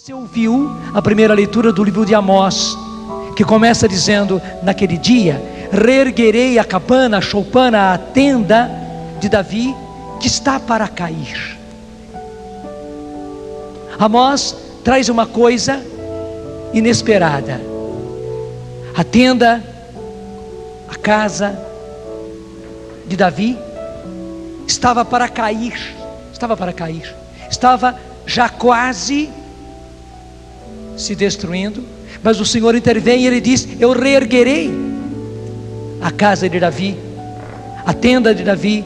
Você ouviu a primeira leitura do livro de Amós, que começa dizendo: naquele dia reerguerei a cabana, a choupana, a tenda de Davi, que está para cair. Amós traz uma coisa inesperada. A tenda, a casa de Davi estava para cair, estava já quase se destruindo, mas o Senhor intervém e Ele diz: eu reerguerei a casa de Davi, a tenda de Davi,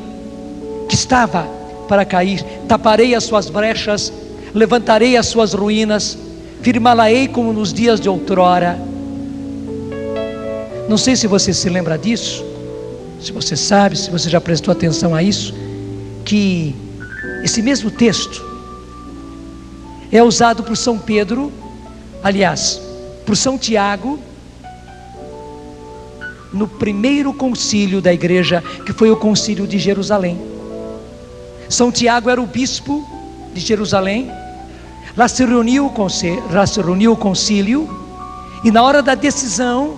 que estava para cair, taparei as suas brechas, levantarei as suas ruínas, firmá-la-ei como nos dias de outrora. Não sei se você se lembra disso, se você sabe, se você já prestou atenção a isso, que esse mesmo texto é usado por São Pedro, aliás, por São Tiago, no primeiro concílio da igreja, que foi o concílio de Jerusalém. São Tiago era o bispo de Jerusalém. Lá se reuniu o concílio, e na hora da decisão,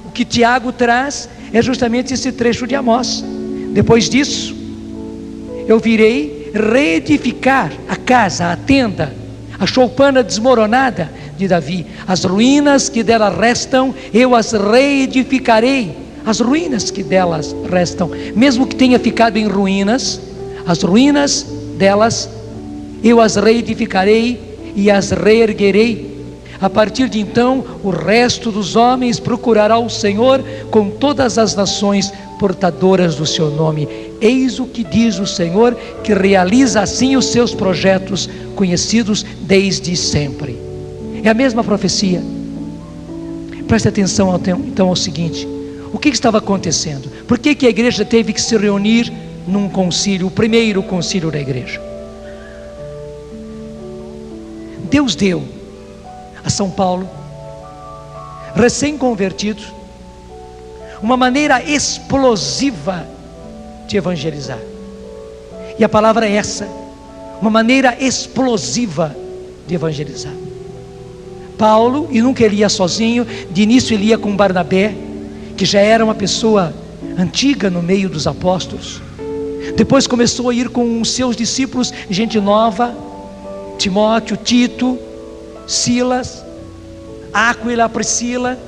o que Tiago traz é justamente esse trecho de Amós. Depois disso, eu virei reedificar a casa, a tenda, a choupana desmoronada de Davi. As ruínas que dela restam, eu as reedificarei. As ruínas que delas restam, mesmo que tenha ficado em ruínas, as ruínas delas, eu as reedificarei e as reerguerei. A partir de então, o resto dos homens procurará o Senhor com todas as nações portadoras do seu nome. Eis o que diz o Senhor, que realiza assim os seus projetos, conhecidos desde sempre. É a mesma profecia. Preste atenção então ao seguinte: o que estava acontecendo? Por que a igreja teve que se reunir num concílio, o primeiro concílio da igreja? Deus deu a São Paulo, recém-convertido, uma maneira explosiva de evangelizar. E a palavra é essa: uma maneira explosiva de evangelizar. Paulo, e nunca ele ia sozinho, de início ele ia com Barnabé, que já era uma pessoa antiga no meio dos apóstolos. Depois começou a ir com os seus discípulos, gente nova, Timóteo, Tito, Silas, Áquila, Priscila.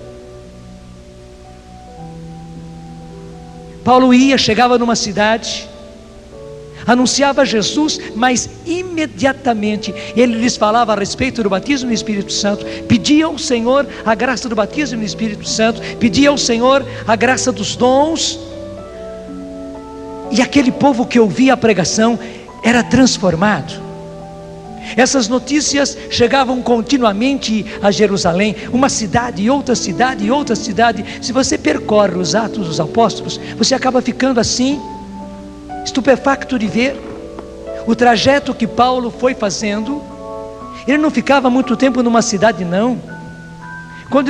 Paulo ia, chegava numa cidade, anunciava Jesus, mas imediatamente ele lhes falava a respeito do batismo no Espírito Santo, pedia ao Senhor a graça do batismo no Espírito Santo, pedia ao Senhor a graça dos dons, e aquele povo que ouvia a pregação era transformado. Essas notícias chegavam continuamente a Jerusalém, uma cidade e outra cidade e outra cidade. Se você percorre os Atos dos Apóstolos, você acaba ficando assim, estupefacto de ver o trajeto que Paulo foi fazendo. Ele não ficava muito tempo numa cidade, não. Quando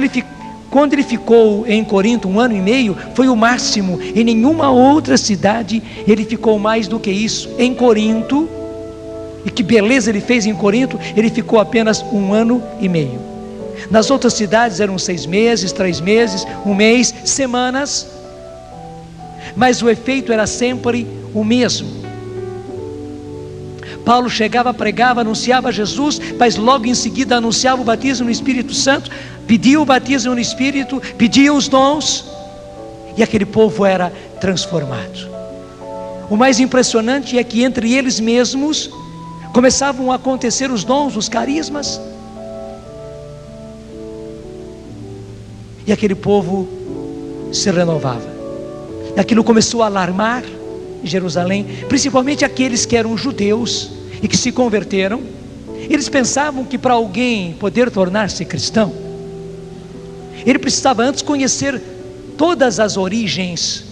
ele ficou em Corinto 1 ano e meio, foi o máximo. Em nenhuma outra cidade ele ficou mais do que isso. Em Corinto, e que beleza ele fez em Corinto, ele ficou apenas 1 ano e meio. Nas outras cidades eram 6 meses, 3 meses, 1 mês, semanas, mas o efeito era sempre o mesmo. Paulo chegava, pregava, anunciava Jesus, mas logo em seguida anunciava o batismo no Espírito Santo, pedia o batismo no Espírito, pedia os dons, e aquele povo era transformado. O mais impressionante é que entre eles mesmos começavam a acontecer os dons, os carismas, e aquele povo se renovava. Aquilo começou a alarmar em Jerusalém, principalmente aqueles que eram judeus e que se converteram. Eles pensavam que para alguém poder tornar-se cristão, ele precisava antes conhecer todas as origens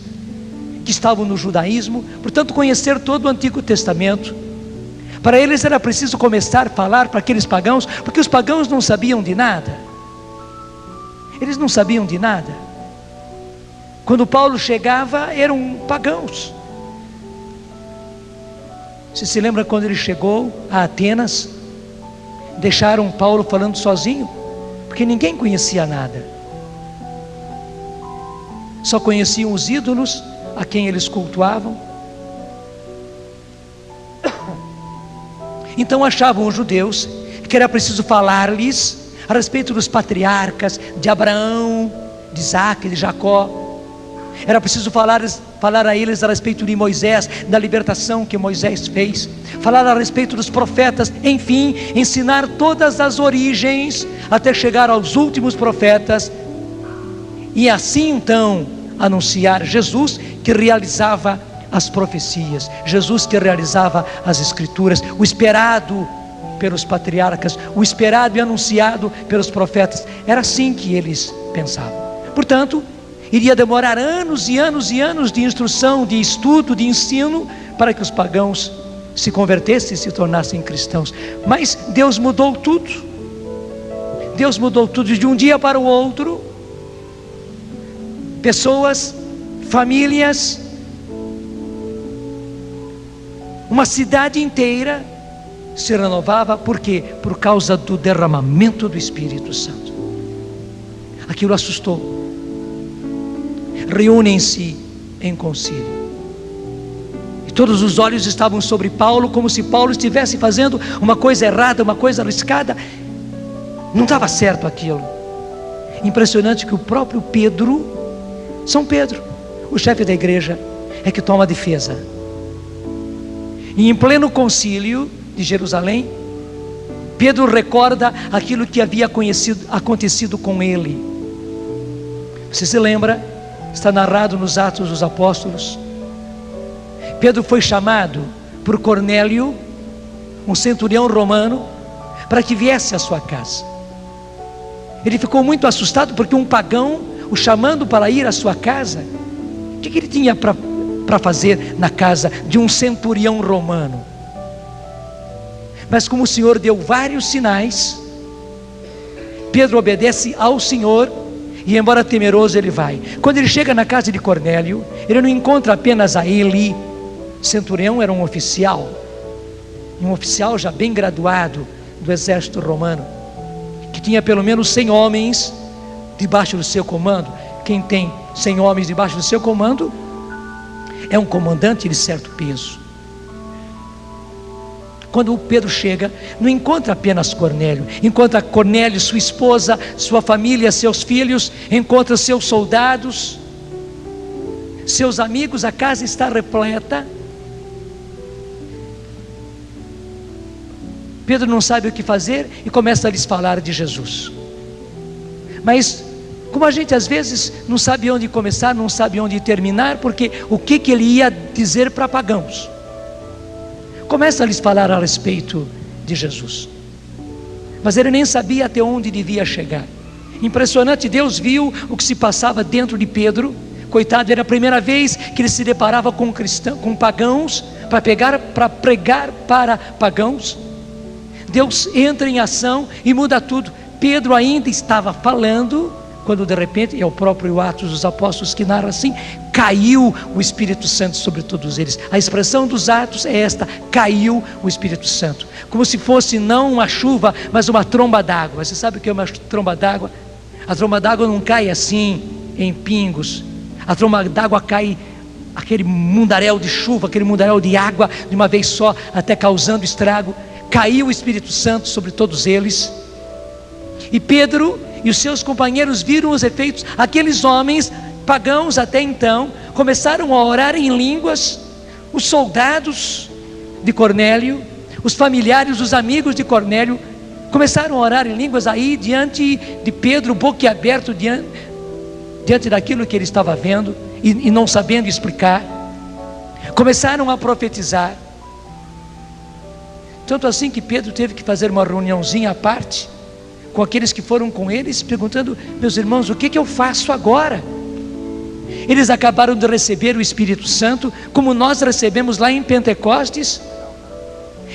que estavam no judaísmo, portanto conhecer todo o Antigo Testamento. Para eles era preciso começar a falar para aqueles pagãos, porque os pagãos não sabiam de nada. Eles não sabiam de nada. Quando Paulo chegava, eram pagãos. Você se lembra quando ele chegou a Atenas? deixaram Paulo falando sozinho, porque ninguém conhecia nada. Só conheciam os ídolos a quem eles cultuavam. Então achavam os judeus que era preciso falar-lhes a respeito dos patriarcas, de Abraão, de Isaac, de Jacó. Era preciso falar a eles a respeito de Moisés, da libertação que Moisés fez, falar a respeito dos profetas, enfim, ensinar todas as origens até chegar aos últimos profetas, e assim então anunciar Jesus, que realizava as profecias, Jesus que realizava as escrituras, o esperado pelos patriarcas, o esperado e anunciado pelos profetas. Era assim que eles pensavam. Portanto, iria demorar anos e anos e anos de instrução, de estudo, de ensino, para que os pagãos se convertessem e se tornassem cristãos. Mas Deus mudou tudo. Deus mudou tudo de um dia para o outro. Pessoas, famílias, uma cidade inteira se renovava. Por quê? Por causa do derramamento do Espírito Santo. Aquilo assustou. Reúnem-se em concílio, e todos os olhos estavam sobre Paulo, como se Paulo estivesse fazendo uma coisa errada, uma coisa arriscada. Não estava certo aquilo. Impressionante que o próprio Pedro, São Pedro, o chefe da igreja, é que toma a defesa. E em pleno concílio de Jerusalém, Pedro recorda aquilo que havia acontecido com ele. Você se lembra? Está narrado nos Atos dos Apóstolos. Pedro foi chamado por Cornélio, um centurião romano, para que viesse à sua casa. Ele ficou muito assustado, porque um pagão o chamando para ir à sua casa. O que ele tinha para fazer na casa de um centurião romano? Mas como o Senhor deu vários sinais, Pedro obedece ao Senhor, e embora temeroso ele vai. Quando ele chega na casa de Cornélio, ele não encontra apenas a ele. Centurião era um oficial já bem graduado do exército romano, que tinha pelo menos 100 homens debaixo do seu comando. Quem tem 100 homens debaixo do seu comando é um comandante de certo peso. Quando Pedro chega, não encontra apenas Cornélio, encontra Cornélio, sua esposa, sua família, seus filhos, encontra seus soldados, seus amigos. A casa está repleta. Pedro não sabe o que fazer e começa a lhes falar de Jesus. Mas como a gente às vezes não sabe onde começar, não sabe onde terminar, porque o que ele ia dizer para pagãos? Começa a lhes falar a respeito de Jesus, mas ele nem sabia até onde devia chegar. Impressionante, Deus viu o que se passava dentro de Pedro. Coitado, era a primeira vez que ele se deparava com pagãos, para pregar para pagãos. Deus entra em ação e muda tudo. Pedro ainda estava falando, quando de repente, é o próprio Atos dos Apóstolos que narra assim, caiu o Espírito Santo sobre todos eles. A expressão dos Atos é esta: caiu o Espírito Santo, como se fosse não uma chuva, mas uma tromba d'água. Você sabe o que é uma tromba d'água? A tromba d'água não cai assim em pingos. A tromba d'água cai, aquele mundaréu de chuva, aquele mundaréu de água de uma vez só, até causando estrago. Caiu o Espírito Santo sobre todos eles, e Pedro e os seus companheiros viram os efeitos. Aqueles homens pagãos até então começaram a orar em línguas. Os soldados de Cornélio, os familiares, os amigos de Cornélio começaram a orar em línguas aí diante de Pedro, boquiaberto diante daquilo que ele estava vendo e não sabendo explicar. Começaram a profetizar. Tanto assim que Pedro teve que fazer uma reuniãozinha à parte com aqueles que foram com eles, perguntando: meus irmãos, o que eu faço agora? Eles acabaram de receber o Espírito Santo, como nós recebemos lá em Pentecostes.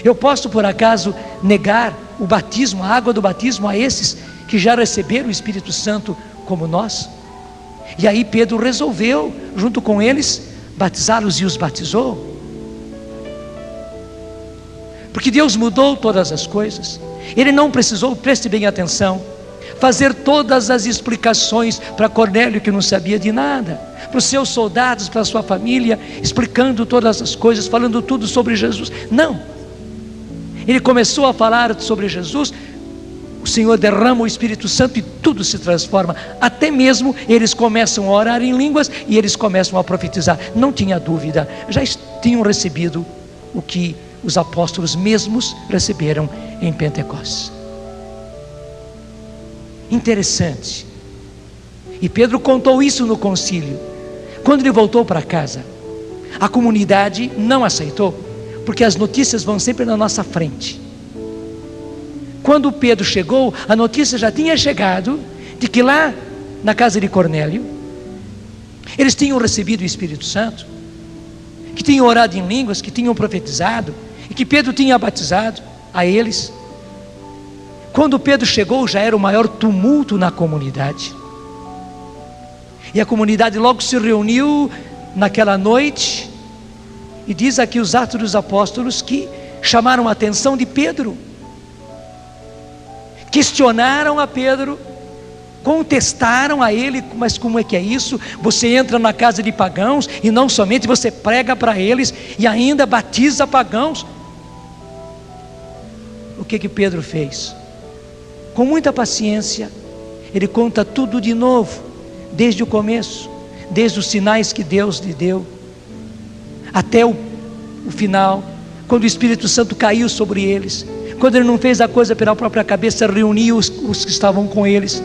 Eu posso por acaso negar o batismo, a água do batismo, a esses que já receberam o Espírito Santo como nós? E aí Pedro resolveu, junto com eles, batizá-los, e os batizou. porque Deus mudou todas as coisas. Ele não precisou, preste bem atenção, fazer todas as explicações para Cornélio, que não sabia de nada, para os seus soldados, para a sua família, explicando todas as coisas, falando tudo sobre Jesus. Não, ele começou a falar sobre Jesus. O Senhor derrama o Espírito Santo e tudo se transforma. Até mesmo eles começam a orar em línguas e eles começam a profetizar. Não tinha dúvida, já tinham recebido o que os apóstolos mesmos receberam em Pentecostes. Interessante. E Pedro contou isso no concílio. Quando ele voltou para casa, a comunidade não aceitou, porque as notícias vão sempre na nossa frente. Quando Pedro chegou, a notícia já tinha chegado de que lá na casa de Cornélio eles tinham recebido o Espírito Santo, que tinham orado em línguas, que tinham profetizado, e que Pedro tinha batizado a eles. Quando Pedro chegou, já era o maior tumulto na comunidade, e a comunidade logo se reuniu naquela noite, e diz aqui os Atos dos Apóstolos que chamaram a atenção de Pedro, questionaram a Pedro, contestaram a ele: mas como é que é isso? Você entra na casa de pagãos e não somente você prega para eles e ainda batiza pagãos. O que Pedro fez? Com muita paciência, ele conta tudo de novo, desde o começo, desde os sinais que Deus lhe deu, até o final, quando o Espírito Santo caiu sobre eles. Quando ele não fez a coisa pela própria cabeça, reuniu os que estavam com eles,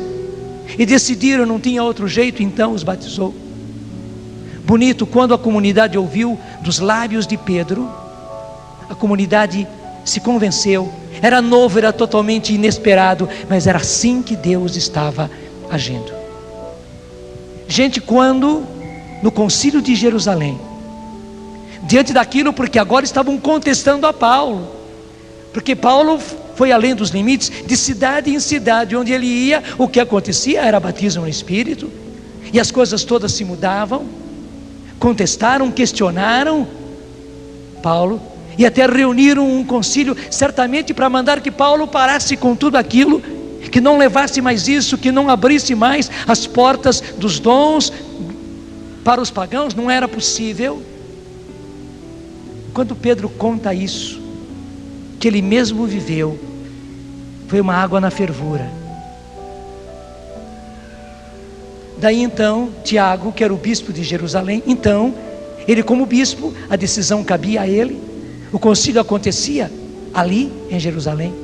e decidiram, não tinha outro jeito, então os batizou. Bonito, quando a comunidade ouviu dos lábios de Pedro, a comunidade se convenceu. Era novo, era totalmente inesperado, mas era assim que Deus estava agindo. Gente, quando no concílio de Jerusalém, diante daquilo, porque agora estavam contestando a Paulo, porque Paulo foi além dos limites, de cidade em cidade, onde ele ia, o que acontecia era batismo no Espírito, e as coisas todas se mudavam. Contestaram, questionaram Paulo, e até reuniram um concílio, certamente para mandar que Paulo parasse com tudo aquilo, que não levasse mais isso, que não abrisse mais as portas dos dons para os pagãos. Não era possível. Quando Pedro conta isso, que ele mesmo viveu, foi uma água na fervura. Daí então, Tiago, que era o bispo de Jerusalém, então, ele como bispo, a decisão cabia a ele, o concílio acontecia ali em Jerusalém.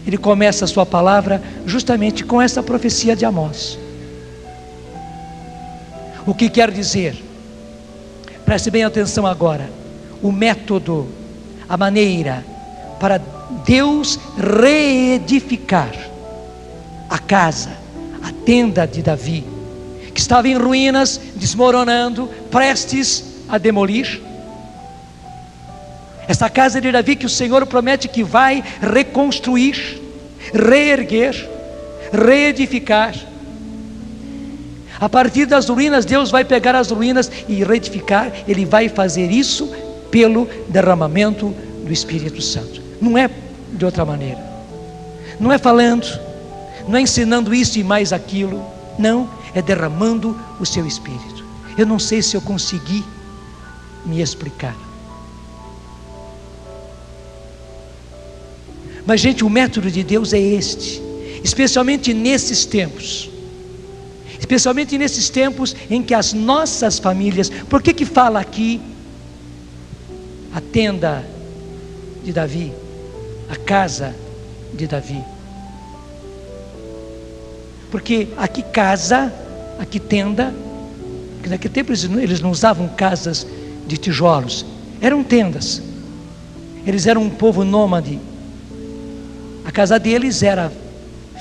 Ele começa a sua palavra justamente com essa profecia de Amós. O que quer dizer? Preste bem atenção agora. O método, a maneira para Deus reedificar a casa, a tenda de Davi, que estava em ruínas, desmoronando, prestes a demolir. Essa casa de Davi que o Senhor promete que vai reconstruir, reerguer, reedificar. A partir das ruínas, Deus vai pegar as ruínas e reedificar. Ele vai fazer isso pelo derramamento do Espírito Santo. Não é de outra maneira. Não é falando, não é ensinando isso e mais aquilo. Não, é derramando o seu Espírito. Eu não sei se eu consegui me explicar. Mas, gente, o método de Deus é este, especialmente nesses tempos. Especialmente nesses tempos em que as nossas famílias... Por que fala aqui a tenda de Davi, a casa de Davi? Porque aqui casa, aqui tenda, porque naquele tempo eles não usavam casas de tijolos, eram tendas. Eles eram um povo nômade. A casa deles era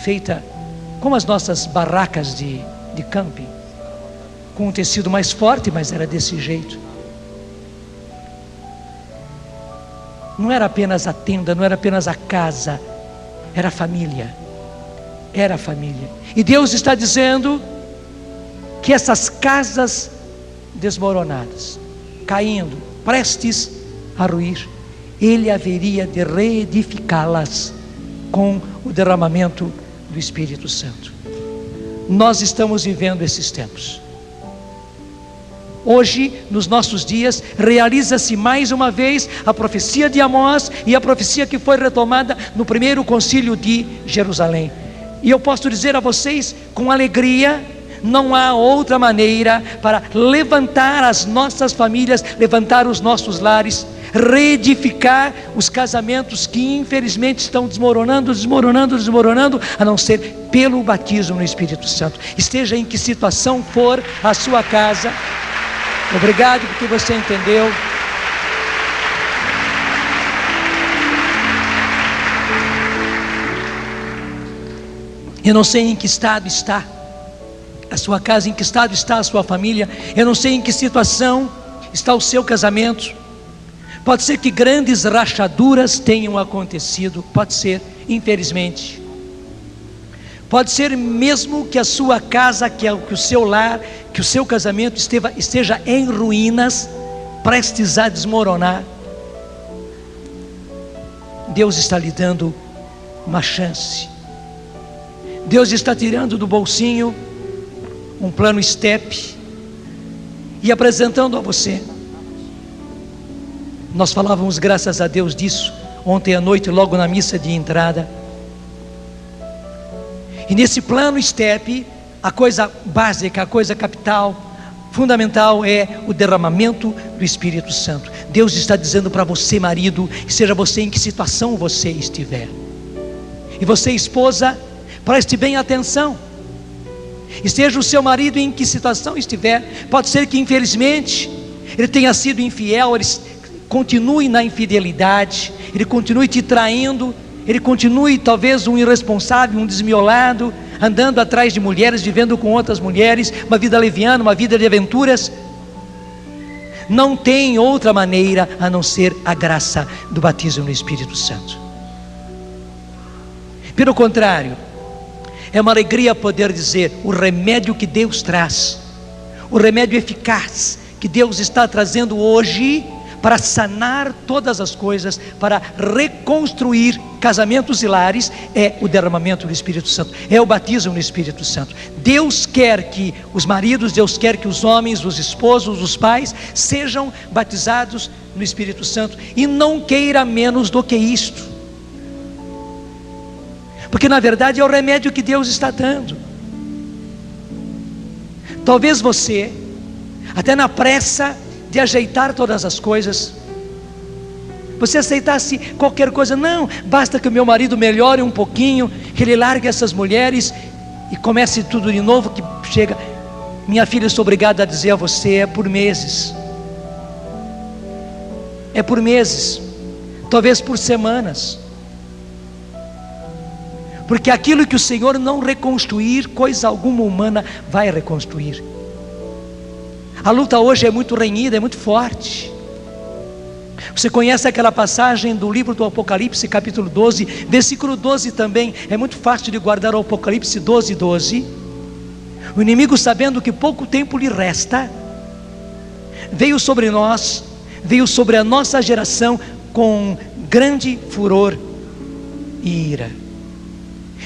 feita como as nossas barracas de camping, com um tecido mais forte, mas era desse jeito. Não era apenas a tenda, não era apenas a casa, era a família. Era a família. E Deus está dizendo que essas casas desmoronadas, caindo, prestes a ruir, Ele haveria de reedificá-las com o derramamento do Espírito Santo. Nós estamos vivendo esses tempos. Hoje, nos nossos dias, realiza-se mais uma vez a profecia de Amós e a profecia que foi retomada no primeiro concílio de Jerusalém. E eu posso dizer a vocês com alegria, não há outra maneira para levantar as nossas famílias, levantar os nossos lares, reedificar os casamentos que infelizmente estão desmoronando, a não ser pelo batismo no Espírito Santo. Esteja em que situação for a sua casa. Obrigado porque você entendeu. Eu não sei em que estado está a sua casa, em que estado está a sua família. Eu não sei em que situação está o seu casamento. Pode ser que grandes rachaduras tenham acontecido, pode ser, infelizmente. Pode ser mesmo que a sua casa, que o seu lar, que o seu casamento esteja em ruínas, prestes a desmoronar. Deus está lhe dando uma chance. Deus está tirando do bolsinho um plano STEP e apresentando a você. Nós falávamos, graças a Deus, disso ontem à noite, logo na missa de entrada. E nesse plano STEP, a coisa básica, a coisa capital, fundamental é o derramamento do Espírito Santo. Deus está dizendo para você, marido, seja você em que situação você estiver. E você, esposa, preste bem atenção. Esteja o seu marido em que situação estiver. Pode ser que infelizmente ele tenha sido infiel, ele continue na infidelidade, ele continue te traindo, ele continue talvez um irresponsável, um desmiolado, andando atrás de mulheres, vivendo com outras mulheres, uma vida leviana, uma vida de aventuras. Não tem outra maneira a não ser a graça do batismo no Espírito Santo. Pelo contrário, é uma alegria poder dizer o remédio que Deus traz, o remédio eficaz que Deus está trazendo hoje para sanar todas as coisas, para reconstruir casamentos e lares, é o derramamento do Espírito Santo, é o batismo no Espírito Santo. Deus quer que os maridos, Deus quer que os homens, os esposos, os pais sejam batizados no Espírito Santo, e não queira menos do que isto, porque na verdade é o remédio que Deus está dando. Talvez você, até na pressa de ajeitar todas as coisas, você aceitasse qualquer coisa. Não, basta que o meu marido melhore um pouquinho, que ele largue essas mulheres e comece tudo de novo, que chega. Minha filha, eu sou obrigado a dizer a você, é por meses, talvez por semanas, porque aquilo que o Senhor não reconstruir, coisa alguma humana vai reconstruir. A luta hoje é muito renhida, é muito forte. Você conhece aquela passagem do livro do Apocalipse, capítulo 12, versículo 12 também. É muito fácil de guardar o Apocalipse 12, 12. O inimigo, sabendo que pouco tempo lhe resta, veio sobre nós, veio sobre a nossa geração com grande furor e ira.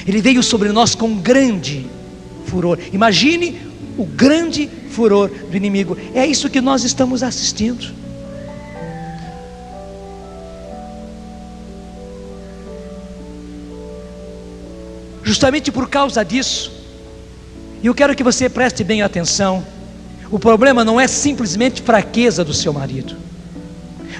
Ele veio sobre nós com grande furor. Imagine o grande furor do inimigo. É isso que nós estamos assistindo. Justamente por causa disso, e eu quero que você preste bem atenção, o problema não é simplesmente fraqueza do seu marido.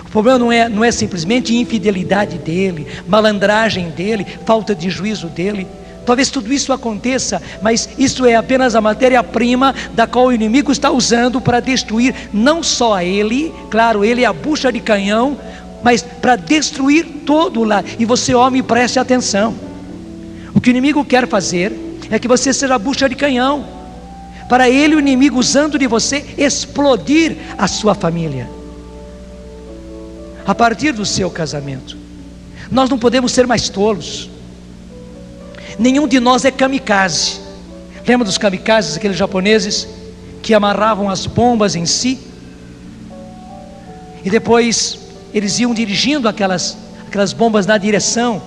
O problema não é simplesmente infidelidade dele, malandragem dele, falta de juízo dele. Talvez tudo isso aconteça, mas isso é apenas a matéria-prima da qual o inimigo está usando para destruir não só a ele, claro, ele é a bucha de canhão, mas para destruir todo o lar. E você, homem, preste atenção. O que o inimigo quer fazer é que você seja a bucha de canhão, para ele, o inimigo, usando de você, explodir a sua família a partir do seu casamento. Nós não podemos ser mais tolos. Nenhum de nós é kamikaze. Lembra dos kamikazes, aqueles japoneses que amarravam as bombas em si e depois eles iam dirigindo aquelas bombas na direção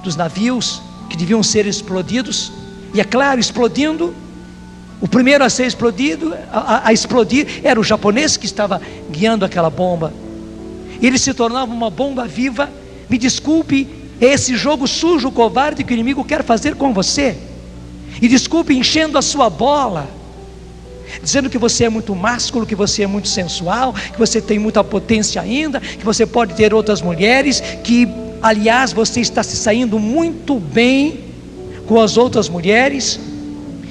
dos navios que deviam ser explodidos, e é claro, explodindo, o primeiro a ser explodido, a explodir, era o japonês que estava guiando aquela bomba. Ele se tornava uma bomba viva. Me desculpe, é esse jogo sujo, covarde que o inimigo quer fazer com você. E desculpe, enchendo a sua bola, dizendo que você é muito másculo, que você é muito sensual, que você tem muita potência ainda, que você pode ter outras mulheres, que aliás você está se saindo muito bem com as outras mulheres,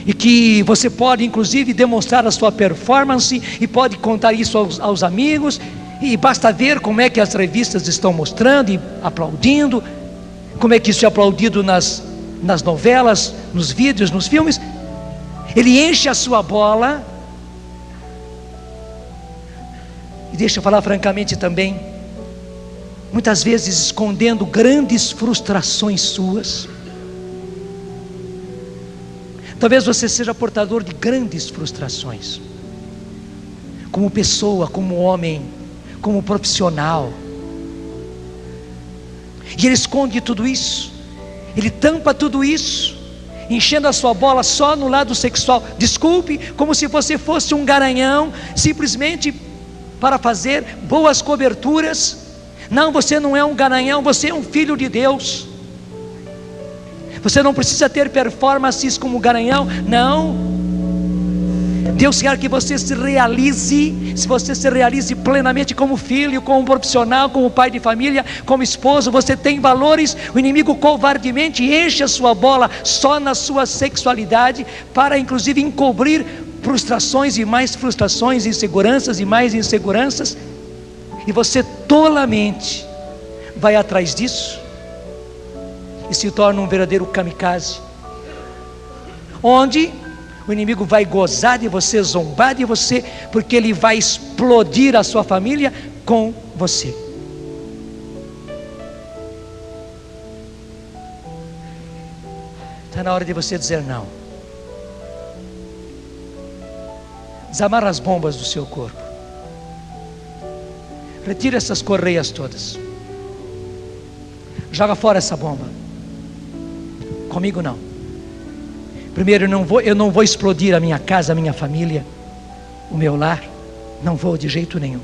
e que você pode inclusive demonstrar a sua performance, e pode contar isso aos amigos, e basta ver como é que as revistas estão mostrando e aplaudindo, como é que isso é aplaudido nas novelas, nos vídeos, nos filmes. Ele enche a sua bola. E deixa eu falar francamente também, muitas vezes escondendo grandes frustrações suas. Talvez você seja portador de grandes frustrações, como pessoa, como homem, como profissional. E ele esconde tudo isso, ele tampa tudo isso, enchendo a sua bola só no lado sexual. Desculpe, como se você fosse um garanhão, simplesmente para fazer boas coberturas. Não, você não é um garanhão, você é um filho de Deus. Você não precisa ter performances como garanhão, não. Deus quer que você se realize, se você se realize plenamente como filho, como profissional, como pai de família, como esposo. Você tem valores. O inimigo covardemente enche a sua bola só na sua sexualidade, para inclusive encobrir frustrações e mais frustrações, inseguranças e mais inseguranças, e você tolamente vai atrás disso e se torna um verdadeiro kamikaze, onde o inimigo vai gozar de você, zombar de você, porque ele vai explodir a sua família com você. Está na hora de você dizer não. Desamarra as bombas do seu corpo. Retira essas correias todas. Joga fora essa bomba. Comigo não. Primeiro, eu não vou explodir a minha casa, a minha família, o meu lar. Não vou de jeito nenhum.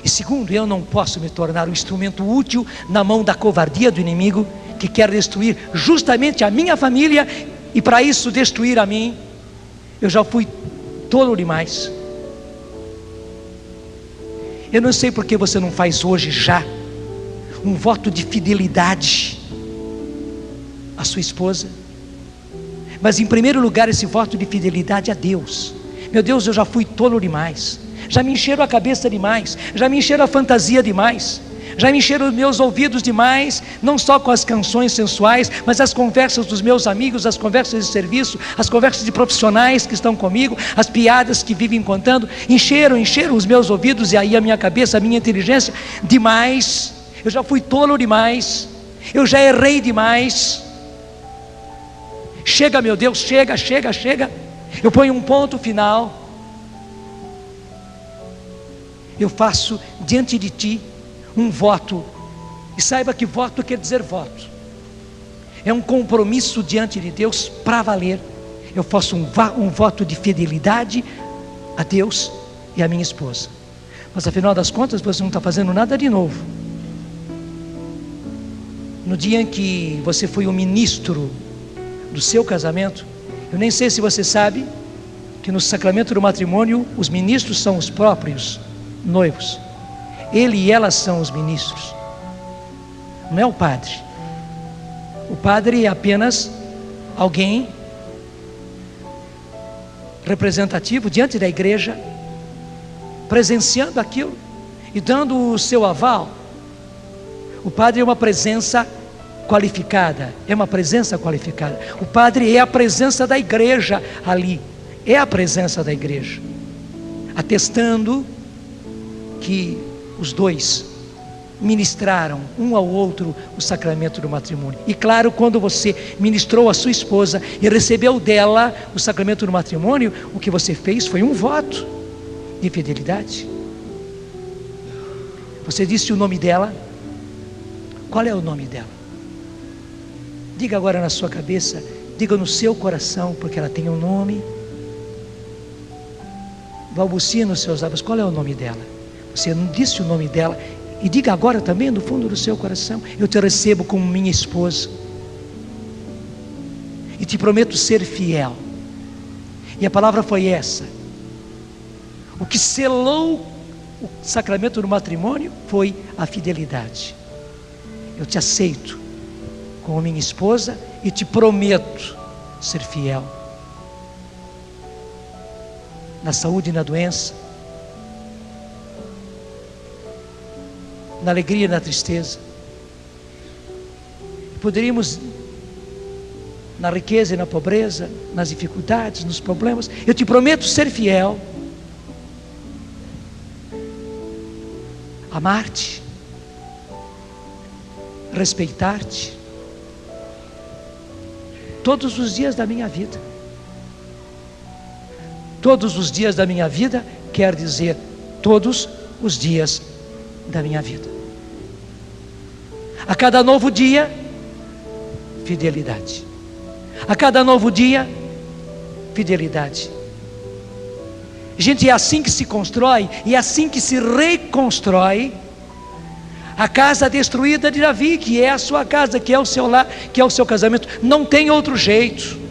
E segundo, eu não posso me tornar um instrumento útil na mão da covardia do inimigo, que quer destruir justamente a minha família, e para isso destruir a mim. Eu já fui tolo demais. Eu não sei por que você não faz hoje já um voto de fidelidade à sua esposa. Mas em primeiro lugar, esse voto de fidelidade a Deus. Meu Deus, eu já fui tolo demais, já me encheram a cabeça demais, já me encheram a fantasia demais, já me encheram os meus ouvidos demais, não só com as canções sensuais, mas as conversas dos meus amigos, as conversas de serviço, as conversas de profissionais que estão comigo, as piadas que vivem contando, encheram os meus ouvidos e aí a minha cabeça, a minha inteligência demais. Eu já fui tolo demais, eu já errei demais. Chega, meu Deus, chega. Eu ponho um ponto final. Eu faço diante de ti um voto. E saiba que voto quer dizer voto. É um compromisso diante de Deus para valer. Eu faço um voto de fidelidade a Deus e a minha esposa. Mas afinal das contas, você não está fazendo nada de novo. No dia em que você foi o ministro do seu casamento, eu nem sei se você sabe que no sacramento do matrimônio os ministros são os próprios noivos. Ele e ela são os ministros, não é o padre. O padre é apenas alguém representativo diante da igreja, presenciando aquilo e dando o seu aval. O padre é uma presença qualificada, O padre é a presença da igreja ali, é a presença da igreja, atestando que os dois ministraram um ao outro o sacramento do matrimônio. E claro, quando você ministrou a sua esposa e recebeu dela o sacramento do matrimônio, o que você fez foi um voto de fidelidade. Você disse o nome dela? Qual é o nome dela? Diga agora na sua cabeça, diga no seu coração, porque ela tem um nome. Balbucie nos seus lábios, qual é o nome dela? Você não disse o nome dela. E diga agora também no fundo do seu coração: eu te recebo como minha esposa. E te prometo ser fiel. E a palavra foi essa. O que selou o sacramento do matrimônio foi a fidelidade. Eu te aceito como minha esposa e te prometo ser fiel. Na saúde e na doença, na alegria e na tristeza. Poderíamos, na riqueza e na pobreza, nas dificuldades, nos problemas. Eu te prometo ser fiel, amar-te, respeitar-te todos os dias da minha vida. Todos os dias da minha vida quer dizer todos os dias da minha vida. A cada novo dia, fidelidade. A cada novo dia, fidelidade. Gente, é assim que se constrói, e é assim que se reconstrói a casa destruída de Davi, que é a sua casa, que é o seu lar, que é o seu casamento. Não tem outro jeito.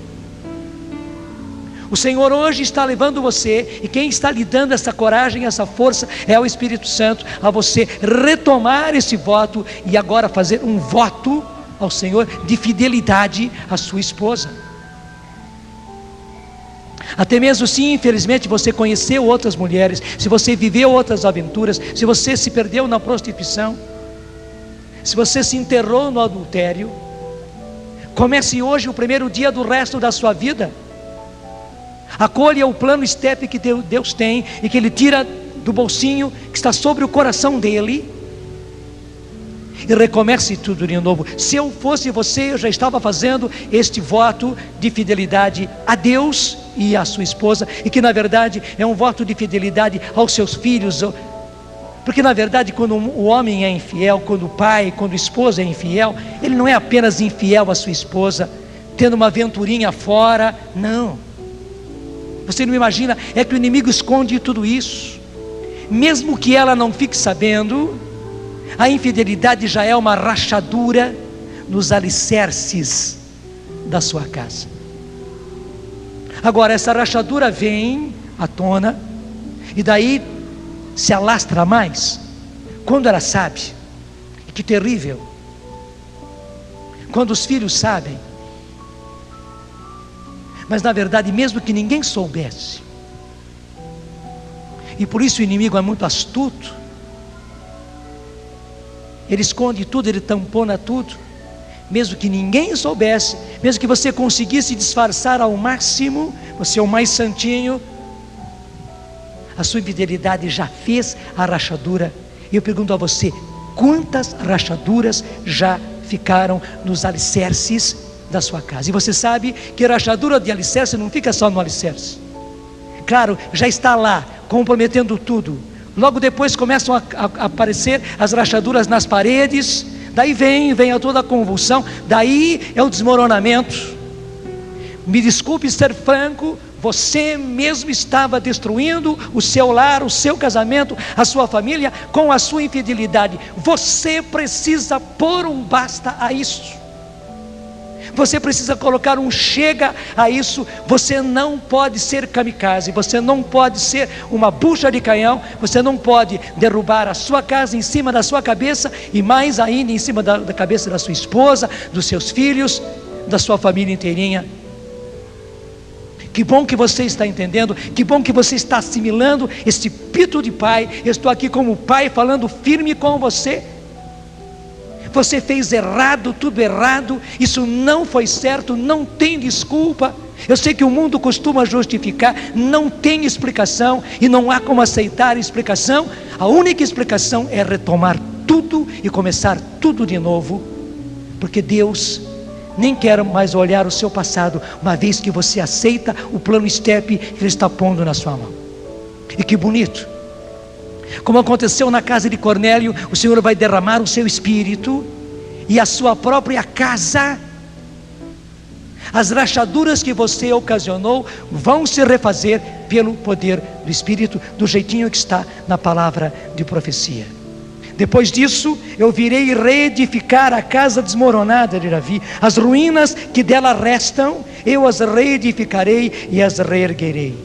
O Senhor hoje está levando você, e quem está lhe dando essa coragem, essa força, é o Espírito Santo, a você retomar esse voto, e agora fazer um voto ao Senhor de fidelidade à sua esposa. Até mesmo se infelizmente você conheceu outras mulheres, se você viveu outras aventuras, se você se perdeu na prostituição, se você se enterrou no adultério, comece hoje o primeiro dia do resto da sua vida. Acolha o plano STEP que Deus tem, e que Ele tira do bolsinho que está sobre o coração dele, e recomece tudo de novo. Se eu fosse você, eu já estava fazendo este voto de fidelidade a Deus e à sua esposa, e que na verdade é um voto de fidelidade aos seus filhos, porque na verdade quando o homem é infiel, quando o pai, quando o esposo é infiel, ele não é apenas infiel à sua esposa, tendo uma aventurinha fora, não. Você não imagina, é que o inimigo esconde tudo isso, mesmo que ela não fique sabendo. A infidelidade já é uma rachadura nos alicerces da sua casa. Agora essa rachadura vem à tona, e daí se alastra mais, quando ela sabe. Que terrível, quando os filhos sabem. Mas na verdade, mesmo que ninguém soubesse, e por isso o inimigo é muito astuto, ele esconde tudo, ele tampona tudo, mesmo que ninguém soubesse, mesmo que você conseguisse disfarçar ao máximo, você é o mais santinho, a sua infidelidade já fez a rachadura. E eu pergunto a você, quantas rachaduras já ficaram nos alicerces da sua casa? E você sabe que rachadura de alicerce não fica só no alicerce. Claro, já está lá, comprometendo tudo. Logo depois começam a aparecer as rachaduras nas paredes. Daí vem a toda a convulsão. Daí é o desmoronamento. Me desculpe ser franco, você mesmo estava destruindo o seu lar, o seu casamento, a sua família, com a sua infidelidade. Você precisa pôr um basta a isso. Você precisa colocar um chega a isso. Você não pode ser kamikaze, você não pode ser uma bucha de canhão, você não pode derrubar a sua casa em cima da sua cabeça, e mais ainda em cima da cabeça da sua esposa, dos seus filhos, da sua família inteirinha. Que bom que você está entendendo, que bom que você está assimilando este pito de pai. Eu estou aqui como pai falando firme com você. Você fez errado, tudo errado, isso não foi certo, não tem desculpa. Eu sei que o mundo costuma justificar, não tem explicação, e não há como aceitar a explicação. A única explicação é retomar tudo e começar tudo de novo, porque Deus nem quer mais olhar o seu passado, uma vez que você aceita o plano STEP que Ele está pondo na sua mão. E que bonito, Como aconteceu na casa de Cornélio, o Senhor vai derramar o seu Espírito, e a sua própria casa, as rachaduras que você ocasionou, vão se refazer pelo poder do Espírito, do jeitinho que está na palavra de profecia. Depois disso, eu virei reedificar a casa desmoronada de Davi, as ruínas que dela restam, eu as reedificarei e as reerguerei.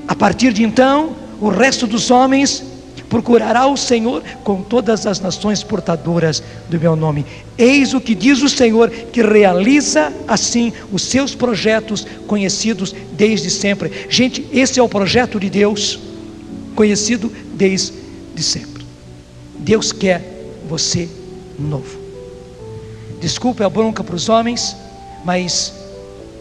A partir de então, o resto dos homens procurará o Senhor com todas as nações portadoras do meu nome. Eis o que diz o Senhor, que realiza assim os seus projetos conhecidos desde sempre. Gente, esse é o projeto de Deus, conhecido desde sempre. Deus quer você novo. Desculpe a bronca para os homens, mas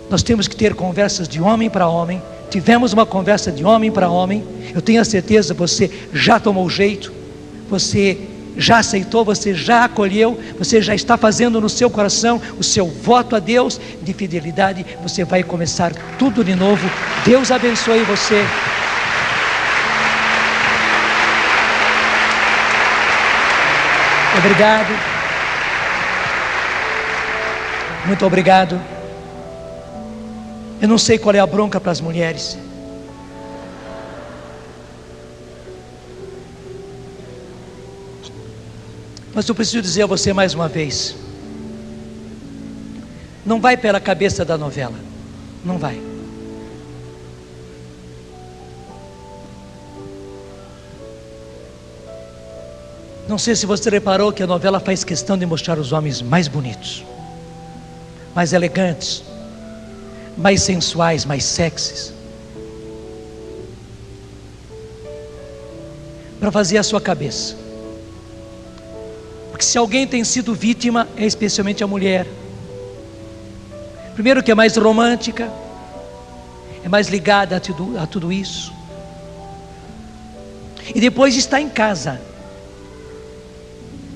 nós temos que ter conversas de homem para homem. Tivemos uma conversa de homem para homem. Eu tenho a certeza, você já tomou jeito, você já aceitou, você já acolheu, você já está fazendo no seu coração o seu voto a Deus de fidelidade. Você vai começar tudo de novo. Deus abençoe você. Obrigado. Muito obrigado. Eu não sei qual é a bronca para as mulheres. Mas eu preciso dizer a você mais uma vez: não vai pela cabeça da novela. Não vai. Não sei se você reparou que a novela faz questão de mostrar os homens mais bonitos, mais elegantes, mais sensuais, mais sexys, para fazer a sua cabeça. Porque se alguém tem sido vítima, é especialmente a mulher. Primeiro, que é mais romântica, é mais ligada a tudo isso, e depois está em casa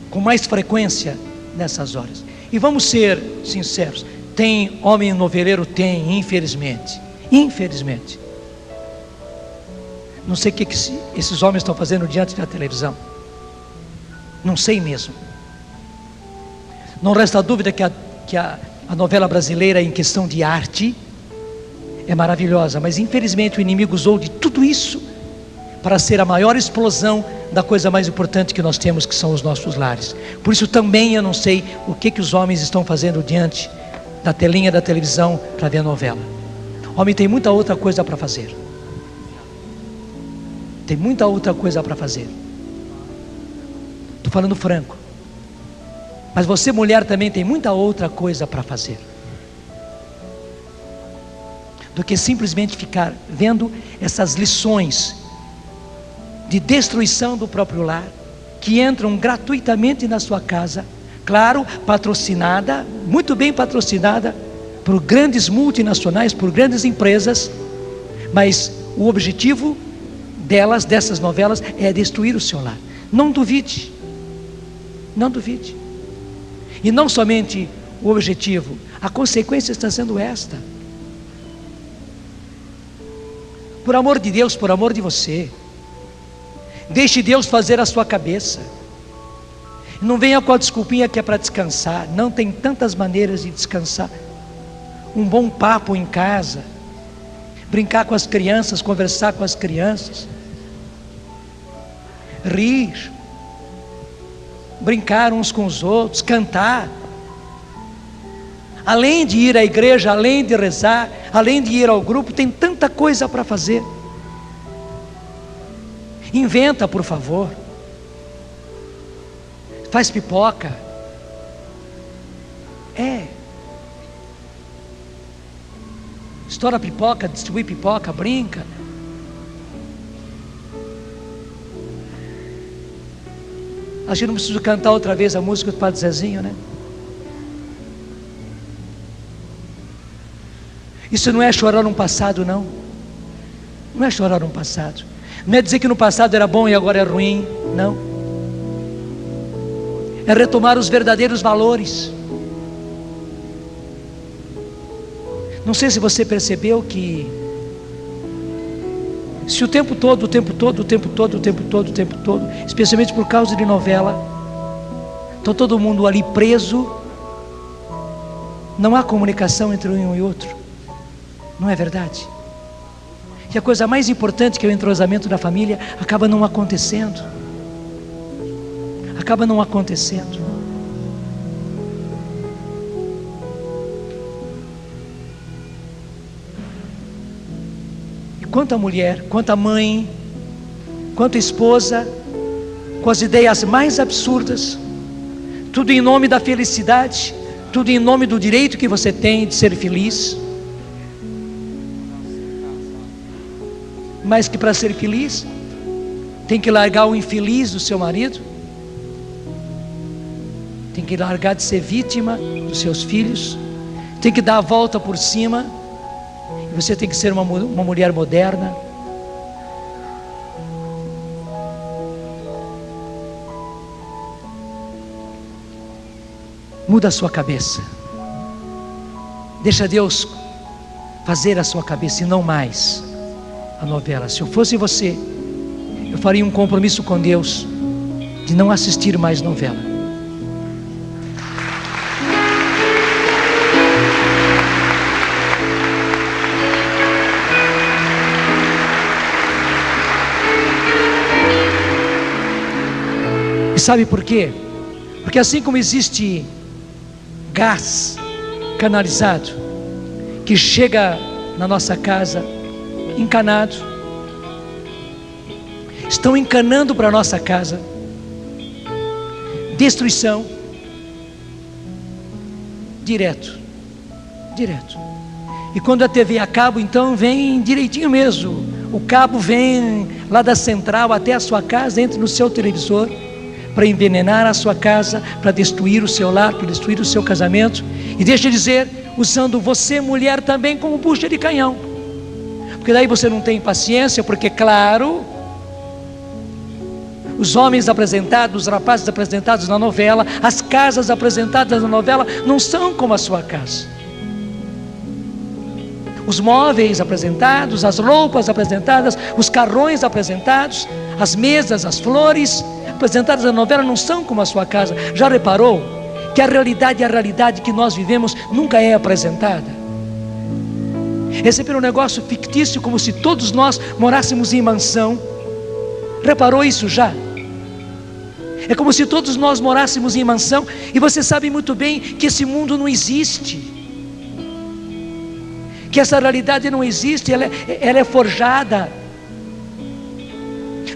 com mais frequência nessas horas. E vamos ser sinceros, tem homem noveleiro? Tem, infelizmente. Infelizmente. Não sei o que esses homens estão fazendo diante da televisão. Não sei mesmo. Não resta dúvida que a novela brasileira, em questão de arte, é maravilhosa. Mas infelizmente o inimigo usou de tudo isso para ser a maior explosão da coisa mais importante que nós temos, que são os nossos lares. Por isso também eu não sei o que os homens estão fazendo diante da telinha da televisão para ver a novela. O homem tem muita outra coisa para fazer. Tem muita outra coisa para fazer. Estou falando franco. Mas você, mulher, também tem muita outra coisa para fazer, do que simplesmente ficar vendo essas lições de destruição do próprio lar, que entram gratuitamente na sua casa, claro, patrocinada, muito bem patrocinada, por grandes multinacionais, por grandes empresas, mas o objetivo dessas novelas, é destruir o seu lar. Não duvide, não duvide. E não somente o objetivo, a consequência está sendo esta. Por amor de Deus, por amor de você, deixe Deus fazer a sua cabeça. Não venha com a desculpinha que é para descansar. Não, tem tantas maneiras de descansar. Um bom papo em casa, brincar com as crianças, conversar com as crianças, rir, brincar uns com os outros, cantar. Além de ir à igreja, além de rezar, além de ir ao grupo, tem tanta coisa para fazer. Inventa, por favor. Faz pipoca. Estoura pipoca, distribui pipoca, brinca. Acho que não preciso cantar outra vez a música do Padre Zezinho, né? Isso não é chorar no passado, não. Não é chorar no passado. Não é dizer que no passado era bom e agora é ruim, não. É retomar os verdadeiros valores. Não sei se você percebeu que Se o tempo todo, especialmente por causa de novela, está todo mundo ali preso, não há comunicação entre um e outro, não é verdade? E a coisa mais importante, que é o entrosamento da família, acaba não acontecendo. E quanta mulher, quanta mãe, quanta esposa, com as ideias mais absurdas, tudo em nome da felicidade, tudo em nome do direito que você tem de ser feliz, mas que para ser feliz tem que largar o infeliz do seu marido, tem que largar de ser vítima dos seus filhos, tem que dar a volta por cima, e você tem que ser uma mulher moderna. Muda a sua cabeça, deixa Deus fazer a sua cabeça e não mais a novela. Se eu fosse você, eu faria um compromisso com Deus de não assistir mais novela. E sabe por quê? Porque assim como existe gás canalizado que chega na nossa casa encanado, estão encanando para a nossa casa destruição direto. E quando a TV a cabo, então vem direitinho mesmo, o cabo vem lá da central até a sua casa, entra no seu televisor para envenenar a sua casa, para destruir o seu lar, para destruir o seu casamento. E deixa eu dizer, usando você, mulher, também como bucha de canhão, porque daí você não tem paciência, porque claro, os homens apresentados, os rapazes apresentados na novela, as casas apresentadas na novela não são como a sua casa. Os móveis apresentados, as roupas apresentadas, os carrões apresentados, as mesas, as flores apresentadas na novela não são como a sua casa. Já reparou que a realidade que nós vivemos nunca é apresentada? É sempre um negócio fictício, como se todos nós morássemos em mansão. Reparou isso já? É como se todos nós morássemos em mansão, e você sabe muito bem que esse mundo não existe, que essa realidade não existe, ela é forjada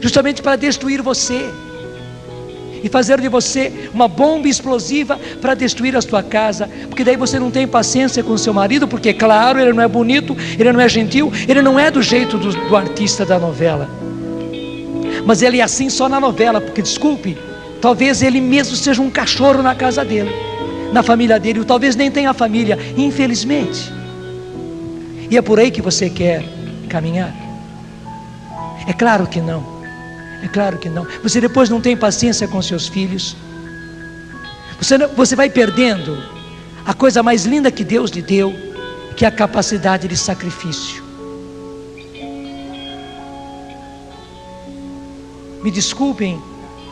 justamente para destruir você e fazer de você uma bomba explosiva para destruir a sua casa, porque daí você não tem paciência com o seu marido, porque claro, ele não é bonito, ele não é gentil, ele não é do jeito do artista da novela, mas ele é assim só na novela, porque desculpe, talvez ele mesmo seja um cachorro na casa dele, na família dele, ou talvez nem tenha família, infelizmente. E é por aí que você quer caminhar? É claro que não. É claro que não. Você depois não tem paciência com seus filhos. Você vai perdendo a coisa mais linda que Deus lhe deu, que é a capacidade de sacrifício. Me desculpem,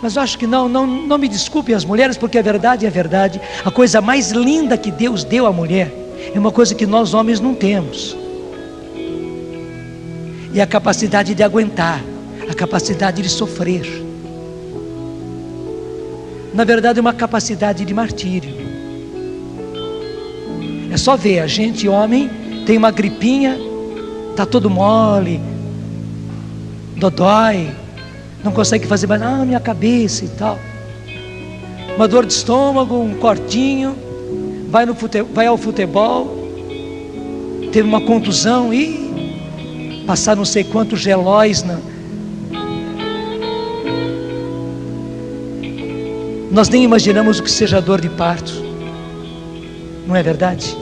mas eu acho que não me desculpem as mulheres, porque a verdade é a verdade. A coisa mais linda que Deus deu à mulher é uma coisa que nós homens não temos. E a capacidade de aguentar, a capacidade de sofrer. Na verdade é uma capacidade de martírio. É só ver, a gente homem tem uma gripinha, está todo mole, dodói, não consegue fazer mais, minha cabeça e tal, uma dor de estômago, um cortinho, vai ao futebol, teve uma contusão e passar não sei quantos gelóis nós nem imaginamos o que seja a dor de parto, não é verdade?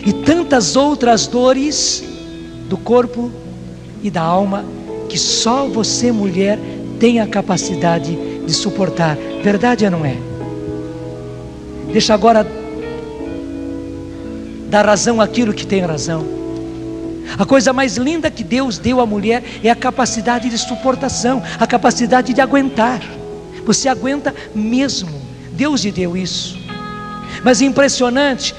E tantas outras dores do corpo e da alma que só você, mulher, tem a capacidade de suportar. Verdade ou não é? Deixa agora dar razão àquilo que tem razão. A coisa mais linda que Deus deu à mulher é a capacidade de suportação, a capacidade de aguentar. Você aguenta mesmo. Deus lhe deu isso. Mas é impressionante,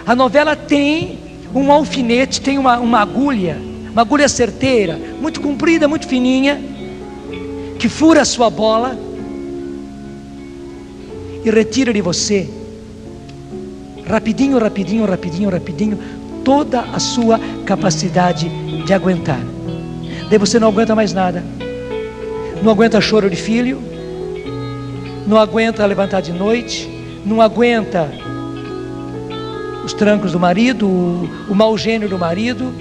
a novela tem um alfinete, tem uma agulha certeira, muito comprida, muito fininha, que fura a sua bola e retira de você, rapidinho, rapidinho, rapidinho, rapidinho, toda a sua capacidade de aguentar. Daí você não aguenta mais nada. Não aguenta choro de filho, não aguenta levantar de noite, não aguenta os trancos do marido, o mau gênio do marido,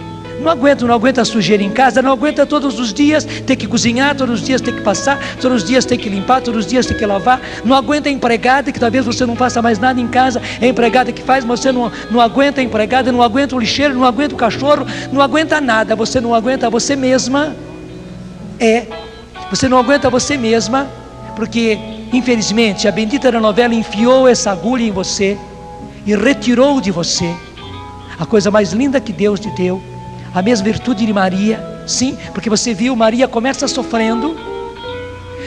não aguenta a sujeira em casa, não aguenta todos os dias ter que cozinhar, todos os dias ter que passar, todos os dias ter que limpar, todos os dias ter que lavar, não aguenta a empregada, que talvez você não faça mais nada em casa, é a empregada que faz, mas você não aguenta a empregada, não aguenta o lixeiro, não aguenta o cachorro, não aguenta nada, você não aguenta você mesma, você não aguenta você mesma, porque infelizmente a bendita da novela enfiou essa agulha em você e retirou de você a coisa mais linda que Deus te deu, a mesma virtude de Maria. Sim, porque você viu, Maria começa sofrendo,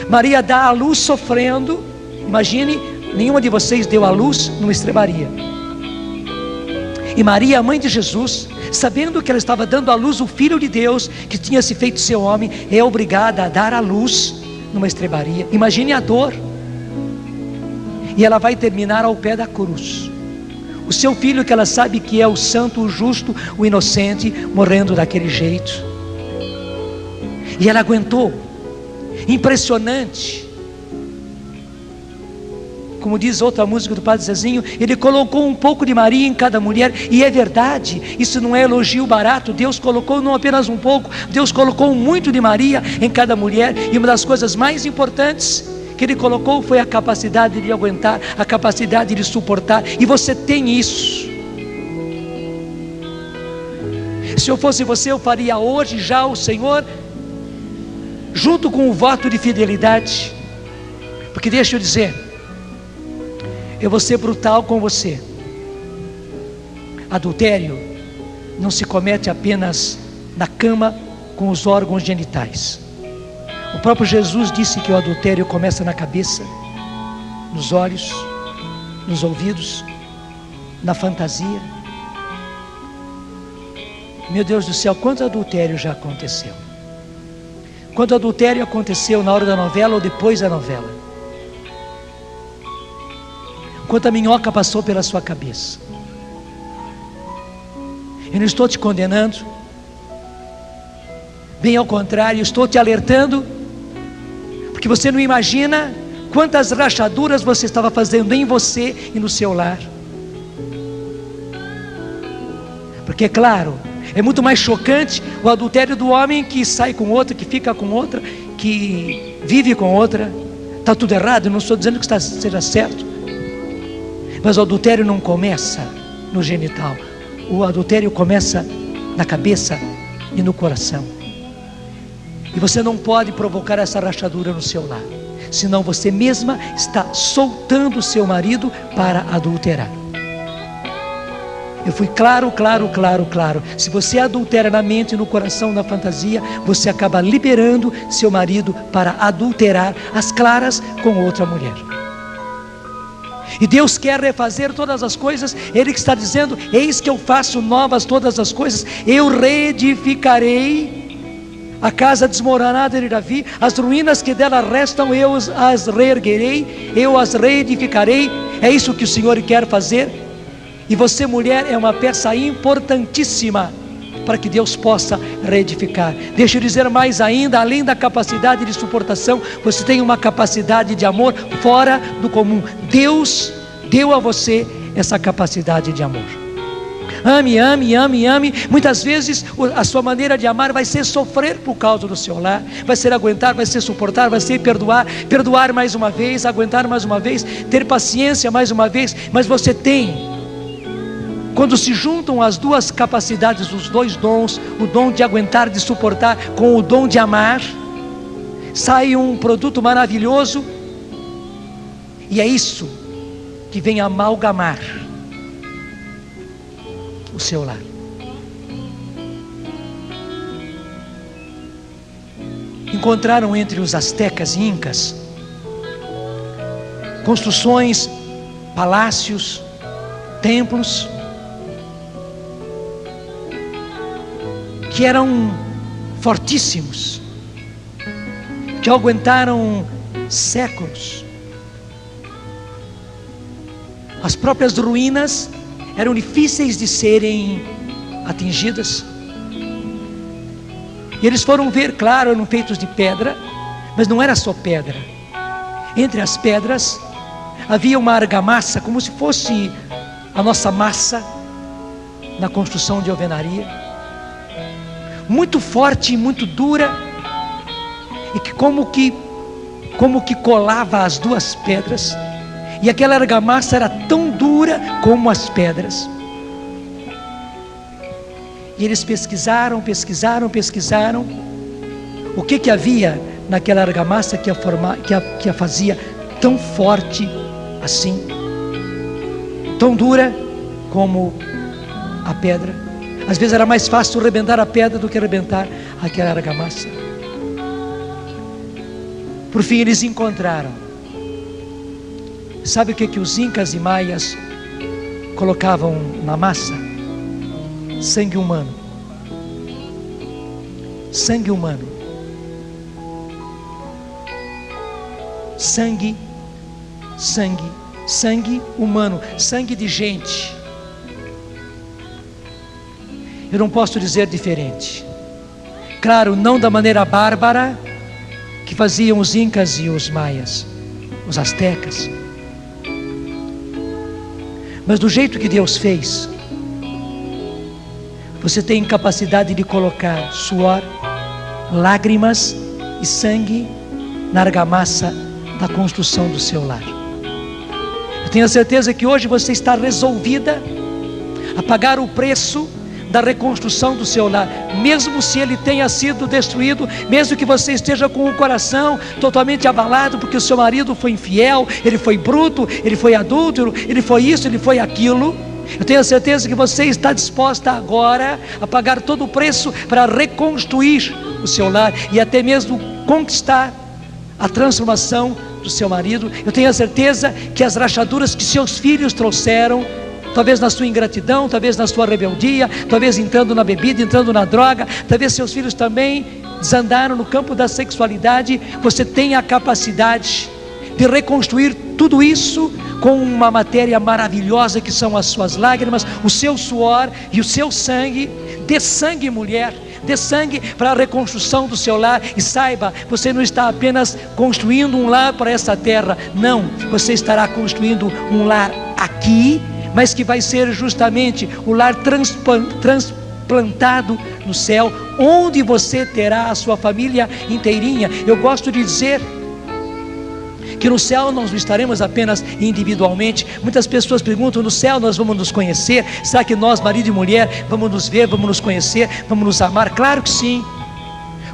Maria dá a luz sofrendo. Imagine, nenhuma de vocês deu a luz numa estrebaria. E Maria, a mãe de Jesus, sabendo que ela estava dando à luz o Filho de Deus, que tinha se feito seu homem, é obrigada a dar a luz numa estrebaria. Imagine a dor. E ela vai terminar ao pé da cruz. O seu filho, que ela sabe que é o santo, o justo, o inocente, morrendo daquele jeito. E ela aguentou. Impressionante. Como diz outra música do Padre Zezinho, ele colocou um pouco de Maria em cada mulher. E é verdade, isso não é elogio barato. Deus colocou não apenas um pouco, Deus colocou muito de Maria em cada mulher. E uma das coisas mais importantes que Ele colocou foi a capacidade de aguentar, a capacidade de suportar. E você tem isso. Se eu fosse você, eu faria hoje já o Senhor, junto com o voto de fidelidade. Porque deixa eu dizer, eu vou ser brutal com você. Adultério não se comete apenas na cama com os órgãos genitais. O próprio Jesus disse que o adultério começa na cabeça, nos olhos, nos ouvidos, na fantasia. Meu Deus do céu, quanto adultério já aconteceu? Quanto adultério aconteceu na hora da novela ou depois da novela? Quanta minhoca passou pela sua cabeça? Eu não estou te condenando, bem ao contrário, estou te alertando, porque você não imagina quantas rachaduras você estava fazendo em você e no seu lar. Porque é claro, é muito mais chocante o adultério do homem que sai com outra, que fica com outra, que vive com outra. Está tudo errado, eu não estou dizendo que seja certo, mas o adultério não começa no genital, o adultério começa na cabeça e no coração. E você não pode provocar essa rachadura no seu lar, senão você mesma está soltando o seu marido para adulterar. Eu fui claro. Se você adultera na mente, no coração, na fantasia, você acaba liberando seu marido para adulterar às claras com outra mulher. E Deus quer refazer todas as coisas. Ele que está dizendo: eis que eu faço novas todas as coisas, eu reedificarei a casa desmoronada de Davi, as ruínas que dela restam, eu as reerguerei, eu as reedificarei. É isso que o Senhor quer fazer. E você, mulher, é uma peça importantíssima para que Deus possa reedificar. Deixa eu dizer mais ainda, além da capacidade de suportação, você tem uma capacidade de amor fora do comum. Deus deu a você essa capacidade de amor. Ame, ame, ame, ame. Muitas vezes a sua maneira de amar vai ser sofrer por causa do seu lar, vai ser aguentar, vai ser suportar, vai ser perdoar mais uma vez, aguentar mais uma vez, ter paciência mais uma vez. Mas você tem, quando se juntam as duas capacidades, os dois dons, o dom de aguentar, de suportar, com o dom de amar, sai um produto maravilhoso. E é isso que vem amalgamar o seu lar. encontraram entre os astecas e incas construções, palácios, templos que eram fortíssimos, que aguentaram séculos. As próprias ruínas eram difíceis de serem atingidas. E eles foram ver, claro, eram feitos de pedra, mas não era só pedra. Entre as pedras havia uma argamassa, como se fosse a nossa massa na construção de alvenaria, muito forte e muito dura, e que como que colava as duas pedras, e aquela argamassa era tão dura como as pedras. E eles pesquisaram o que havia naquela argamassa que a fazia tão forte assim, tão dura como a pedra. Às vezes era mais fácil arrebentar a pedra do que arrebentar aquela argamassa. Por fim eles encontraram. Sabe o que os incas e maias colocavam na massa? Sangue humano. Sangue humano. Sangue humano, sangue de gente. Eu não posso dizer diferente. Claro, não da maneira bárbara que faziam os incas e os maias, os astecas, mas do jeito que Deus fez. Você tem capacidade de colocar suor, lágrimas e sangue na argamassa da construção do seu lar. Eu tenho a certeza que hoje você está resolvida a pagar o preço da reconstrução do seu lar, mesmo se ele tenha sido destruído, mesmo que você esteja com o coração totalmente abalado, porque o seu marido foi infiel, ele foi bruto, ele foi adúltero, ele foi isso, ele foi aquilo. Eu tenho a certeza que você está disposta agora a pagar todo o preço para reconstruir o seu lar e até mesmo conquistar a transformação do seu marido. Eu tenho a certeza que as rachaduras que seus filhos trouxeram, talvez na sua ingratidão, talvez na sua rebeldia, talvez entrando na bebida, entrando na droga, talvez seus filhos também desandaram no campo da sexualidade, você tem a capacidade de reconstruir tudo isso com uma matéria maravilhosa que são as suas lágrimas, o seu suor e o seu sangue. Dê sangue, mulher, dê sangue para a reconstrução do seu lar. E saiba, você não está apenas construindo um lar para essa terra, não, você estará construindo um lar aqui, mas que vai ser justamente o lar transplantado no céu, onde você terá a sua família inteirinha. Eu gosto de dizer que no céu nós não estaremos apenas individualmente. Muitas pessoas perguntam: no céu nós vamos nos conhecer? Será que nós, marido e mulher, vamos nos ver, vamos nos conhecer, vamos nos amar? Claro que sim.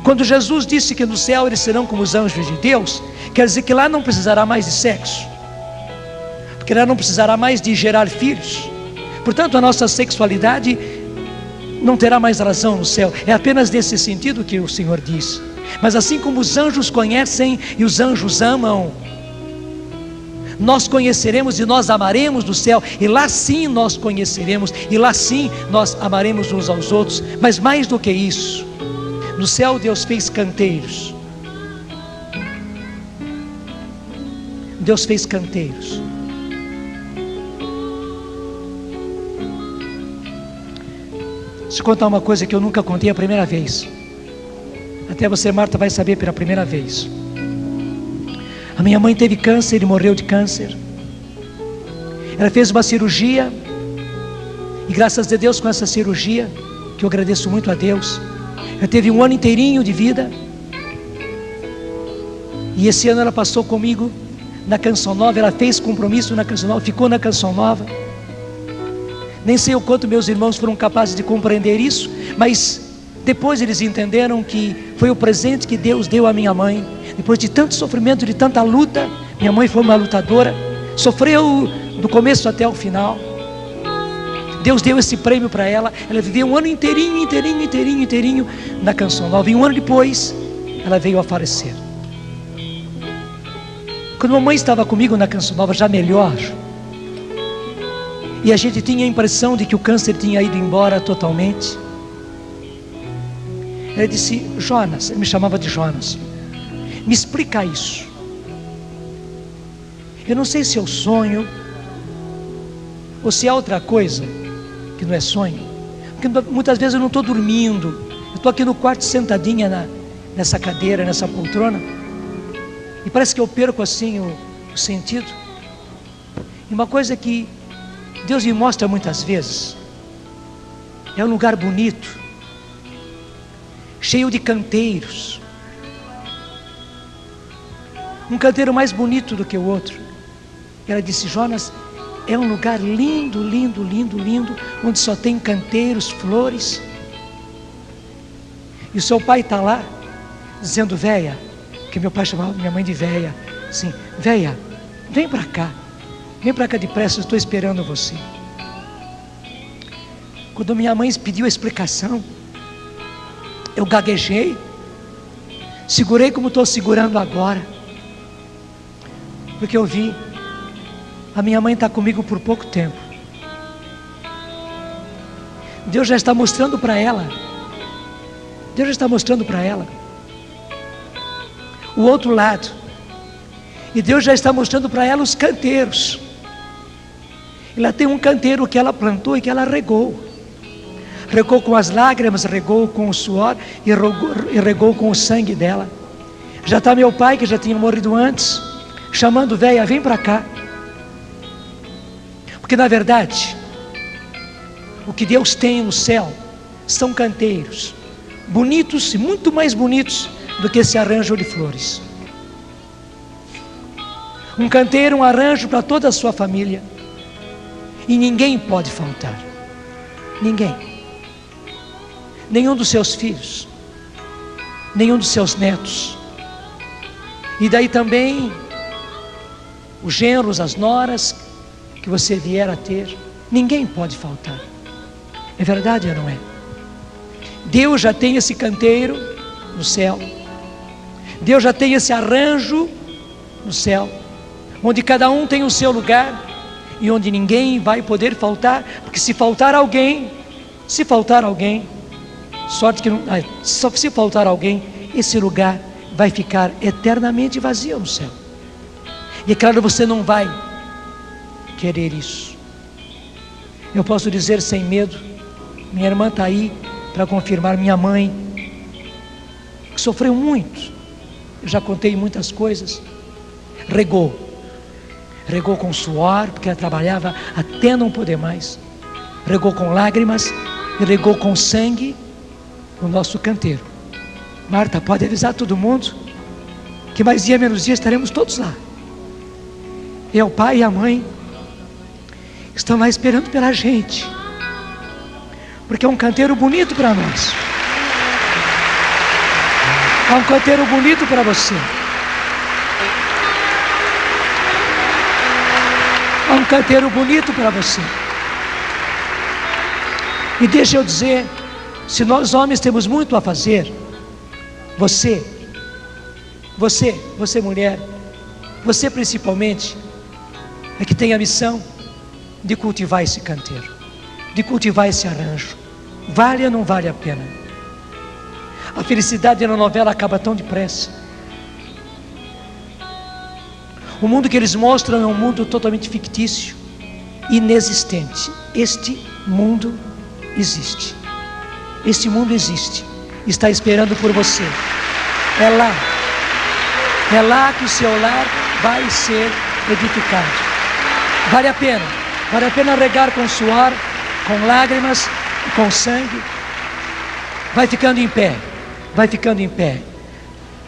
Quando Jesus disse que no céu eles serão como os anjos de Deus, quer dizer que lá não precisará mais de sexo, porque lá não precisará mais de gerar filhos. Portanto, a nossa sexualidade não terá mais razão no céu. É apenas nesse sentido que o Senhor diz. Mas assim como os anjos conhecem e os anjos amam, nós conheceremos e nós amaremos no céu, e lá sim nós conheceremos, e lá sim nós amaremos uns aos outros. Mas mais do que isso, no céu Deus fez canteiros. Deus fez canteiros. Deixa eu contar uma coisa que eu nunca contei a primeira vez. Até você, Marta, vai saber pela primeira vez. A minha mãe teve câncer e morreu de câncer. Ela fez uma cirurgia, e graças a Deus, com essa cirurgia, que eu agradeço muito a Deus, ela teve um ano inteirinho de vida. E esse ano ela passou comigo na Canção Nova. Ela fez compromisso na Canção Nova, ficou na Canção Nova. Nem sei o quanto meus irmãos foram capazes de compreender isso, mas depois eles entenderam que foi o presente que Deus deu à minha mãe. Depois de tanto sofrimento, de tanta luta, minha mãe foi uma lutadora, sofreu do começo até o final. Deus deu esse prêmio para ela. Ela viveu um ano inteirinho na Canção Nova. E um ano depois, ela veio a falecer. Quando a mamãe estava comigo na Canção Nova, já melhor, e a gente tinha a impressão de que o câncer tinha ido embora totalmente, ela disse: Jonas, ele me chamava de Jonas, me explica isso. Eu não sei se é o sonho ou se é outra coisa que não é sonho, porque muitas vezes eu não estou dormindo, eu estou aqui no quarto sentadinha nessa cadeira, nessa poltrona, e parece que eu perco assim o sentido. E uma coisa que Deus me mostra muitas vezes, é um lugar bonito, cheio de canteiros, um canteiro mais bonito do que o outro. Ela disse: Jonas, é um lugar lindo, lindo, lindo, lindo, onde só tem canteiros, flores. E o seu pai está lá, dizendo: véia, que meu pai chamava minha mãe de véia, assim: véia, vem para cá depressa, eu estou esperando você. Quando minha mãe pediu a explicação, eu gaguejei, segurei como estou segurando agora, porque eu vi, a minha mãe está comigo por pouco tempo. Deus já está mostrando para ela, o outro lado, e Deus já está mostrando para ela os canteiros. Ela tem um canteiro que ela plantou e que ela regou com as lágrimas, regou com o suor e regou com o sangue dela. Já está meu pai, que já tinha morrido antes, chamando: véia, vem para cá. Porque na verdade, o que Deus tem no céu são canteiros bonitos, e muito mais bonitos do que esse arranjo de flores. Um canteiro, um arranjo para toda a sua família, e ninguém pode faltar, ninguém, nenhum dos seus filhos, nenhum dos seus netos, e daí também os genros, as noras que você vier a ter, ninguém pode faltar. É verdade ou não é? Deus já tem esse canteiro no céu, Deus já tem esse arranjo no céu, onde cada um tem o seu lugar, e onde ninguém vai poder faltar, porque se faltar alguém, sorte que não, só se faltar alguém, esse lugar vai ficar eternamente vazio no céu. E é claro, você não vai querer isso. Eu posso dizer sem medo, minha irmã está aí para confirmar, minha mãe, que sofreu muito, eu já contei muitas coisas, regou com suor, porque ela trabalhava até não poder mais, regou com lágrimas e regou com sangue o nosso canteiro. Marta, pode avisar todo mundo que mais dia menos dia estaremos todos lá. E o pai e a mãe estão lá esperando pela gente, porque é um canteiro bonito para nós, é um canteiro bonito para você, é um canteiro bonito para você. E deixa eu dizer, se nós homens temos muito a fazer, você mulher, você principalmente, é que tem a missão de cultivar esse canteiro, de cultivar esse arranjo. Vale ou não vale a pena? A felicidade na novela acaba tão depressa. O mundo que eles mostram é um mundo totalmente fictício, inexistente. Este mundo existe. Este mundo existe, está esperando por você. É lá que o seu lar vai ser edificado. Vale a pena regar com suor, com lágrimas, com sangue. Vai ficando em pé.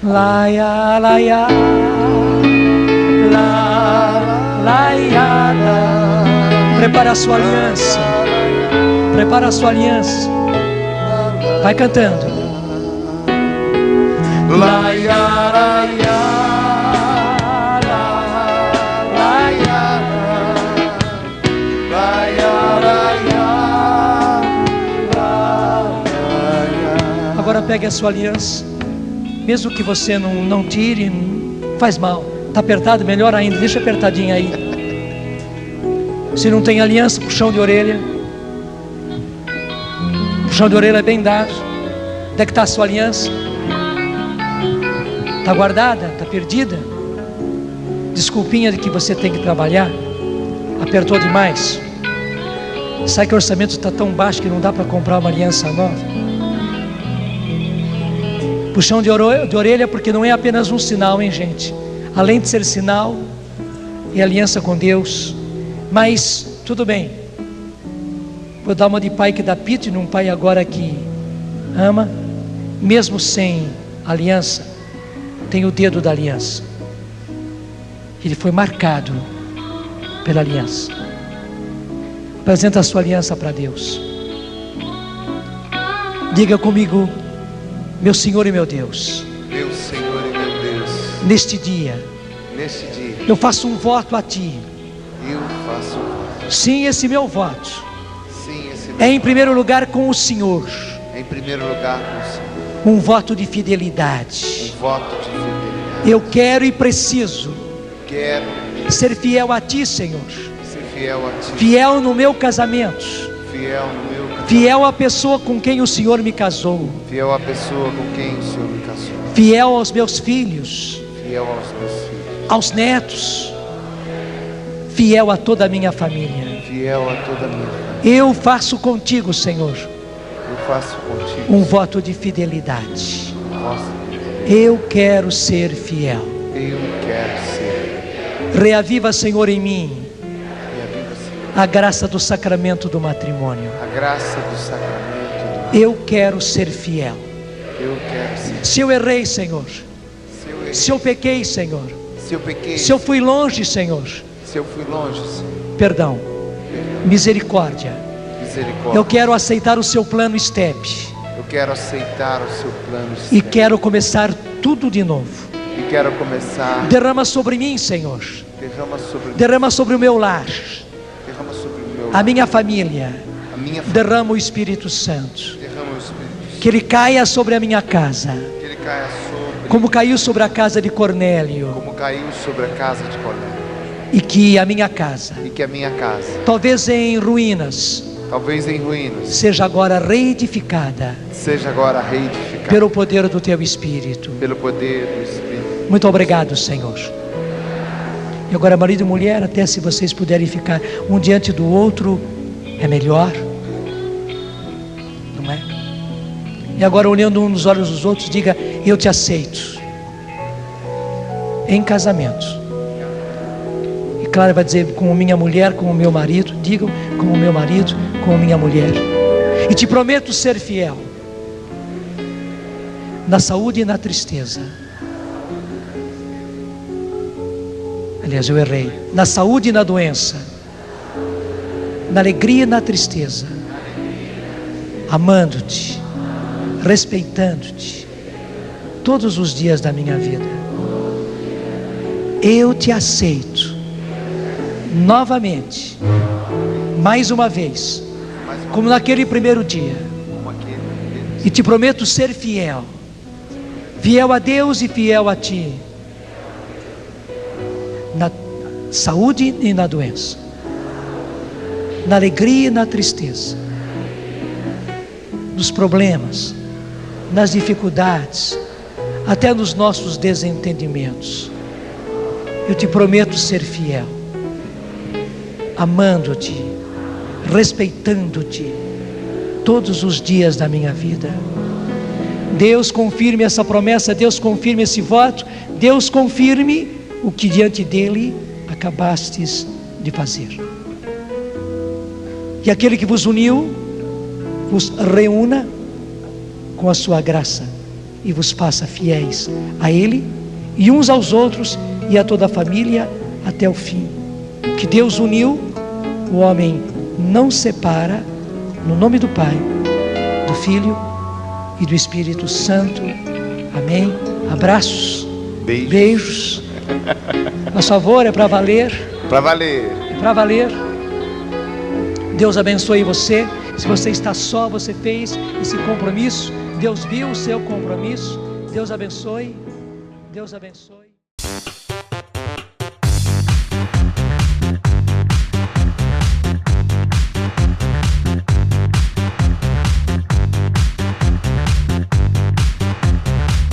Laia, laia, laia. Prepara a sua aliança. Vai cantando. Laia, laia. Agora pegue a sua aliança Mesmo que você não tire, não faz mal. Está apertado, melhor ainda, deixa apertadinho aí. Se não tem aliança, puxão de orelha. Puxão de orelha é bem dado. Onde é que está a sua aliança? Está guardada? Está perdida? Desculpinha de que você tem que trabalhar. Apertou demais. Sabe que o orçamento está tão baixo que não dá para comprar uma aliança nova? Puxão de orelha, porque não é apenas um sinal, hein, gente? Além de ser sinal, é aliança com Deus. Mas, tudo bem. Vou dar uma de pai que dá pito e num pai agora que ama. Mesmo sem aliança, tem o dedo da aliança. Ele foi marcado pela aliança. Apresenta a sua aliança para Deus. Diga comigo: meu Senhor e meu Deus, meu Senhor e meu Deus, neste dia eu faço um voto a Ti. eu faço um voto. Sim, esse meu voto Sim, esse é em primeiro lugar com o Senhor. é em primeiro lugar com o Senhor. Um voto de fidelidade. Um voto de fidelidade. Eu quero e preciso Quero ser fiel a Ti, Senhor. ser fiel a Ti. Fiel no meu casamento. Fiel no meu casamento. Fiel à pessoa com quem o Senhor me casou. Fiel à pessoa com quem o Senhor me casou. Fiel aos meus filhos, Fiel aos meus filhos. aos netos. Fiel a toda a minha família. Fiel a toda a minha família. Eu faço contigo, Senhor, Eu faço contigo um voto de fidelidade. vosso. Eu quero ser fiel. Eu quero ser. Reaviva, Senhor, em mim Reaviva, Senhor, a graça do sacramento do matrimônio. a graça do sacramento do Eu quero ser fiel. Eu quero ser. Se eu errei, Senhor, Se eu errei, se eu pequei, Senhor, se eu pequei, se eu fui longe, Senhor, se eu fui longe, Senhor, perdão, misericórdia. misericórdia. Eu quero aceitar o seu plano STEP Eu quero aceitar o seu plano e STEP. quero começar tudo de novo. E quero começar. Derrama sobre mim, Senhor. Derrama sobre O meu lar, derrama sobre o meu a minha família. a minha família. Derrama o Espírito Santo. Derrama o Espírito. Que ele caia sobre a minha casa, Que ele caia sobre, como caiu sobre a casa de Cornélio. como caiu sobre a casa de Cornélio. E que a minha casa, E que a minha casa, talvez em ruínas, talvez em ruínas, seja agora reedificada seja agora reedificada pelo poder do teu Espírito. pelo poder do Espírito. Muito obrigado, Senhor. E agora, marido e mulher, até se vocês puderem ficar um diante do outro, é melhor, não é? E agora, olhando um nos olhos dos outros, diga: eu te aceito em casamento. E Clara vai dizer: como minha mulher, como meu marido. Digam: como meu marido, como minha mulher. E te prometo ser fiel na saúde e na tristeza. Aliás, eu errei. Na saúde e na doença, na alegria e na tristeza, amando-te, respeitando-te, todos os dias da minha vida. Eu te aceito novamente, mais uma vez, como naquele primeiro dia, e te prometo ser fiel, fiel a Deus e fiel a ti, na saúde e na doença, na alegria e na tristeza, nos problemas, nas dificuldades, até nos nossos desentendimentos. Eu te prometo ser fiel, amando-te, respeitando-te todos os dias da minha vida. Deus confirme essa promessa, Deus confirme esse voto, Deus confirme o que diante dele acabastes de fazer. E aquele que vos uniu, vos reúna com a sua graça e vos faça fiéis a ele e uns aos outros e a toda a família até o fim. Que Deus uniu, o homem não separa, no nome do Pai, do Filho e do Espírito Santo. Amém. Abraços. Beijos. Mas favor, é para valer. Para valer. É para valer. Deus abençoe você. Se você está só, você fez esse compromisso. Deus viu o seu compromisso Deus abençoe. Deus abençoe.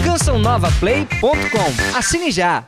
CançãoNovaPlay.com. Assine já!